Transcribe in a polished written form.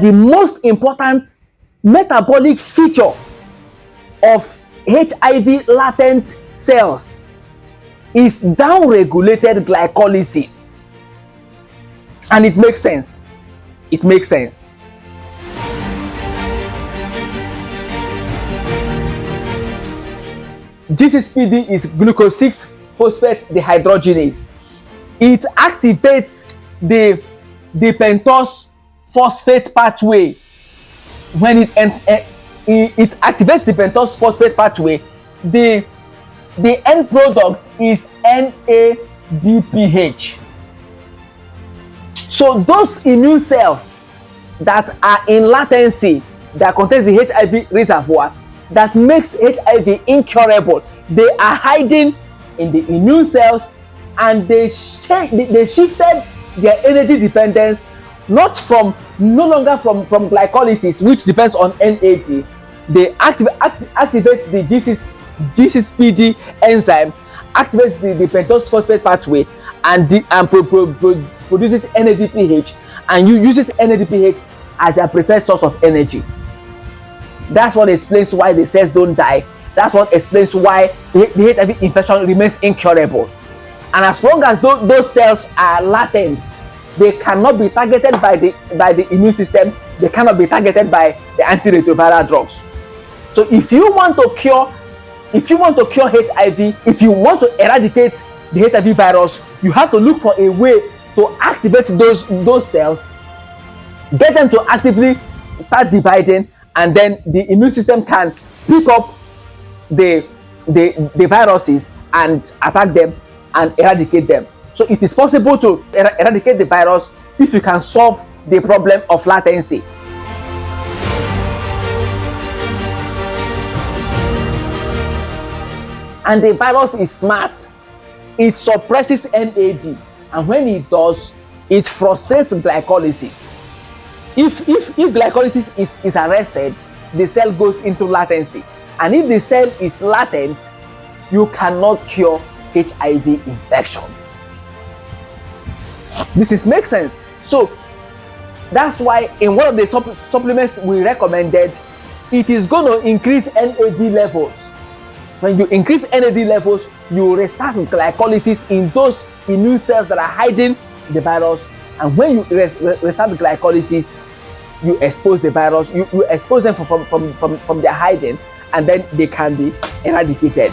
the most important metabolic feature of HIV latent cells is downregulated glycolysis. And it makes sense. It makes sense. GCSPD is glucose 6-phosphate dehydrogenase. It activates the pentose phosphate pathway. When it activates the pentose phosphate pathway, the end product is NADPH. So those immune cells that are in latency, that contains the HIV reservoir, that makes HIV incurable, they are hiding in the immune cells, and they shifted their energy dependence no longer from glycolysis, which depends on NAD. They activate the GCSPD enzyme, activates the pentose phosphate pathway, and produces NADPH, and uses NADPH as a preferred source of energy. That's what explains why the cells don't die. That's what explains why the HIV infection remains incurable. And as long as those cells are latent, they cannot be targeted by the immune system. They cannot be targeted by the antiretroviral drugs. So if you want to cure HIV, if you want to eradicate the HIV virus, you have to look for a way to activate those cells, get them to actively start dividing, and then the immune system can pick up the viruses and attack them and eradicate them. So it is possible to eradicate the virus if you can solve the problem of latency. And the virus is smart. It suppresses NAD, and when it does, it frustrates glycolysis. If glycolysis is arrested, the cell goes into latency. And if the cell is latent, you cannot cure HIV infection. This makes sense. So that's why in one of the supplements we recommended, it is going to increase NAD levels. When you increase NAD levels, you restart glycolysis in those immune cells that are hiding the virus. And when you restart the glycolysis, you expose the virus, you expose them from their hiding, and then they can be eradicated.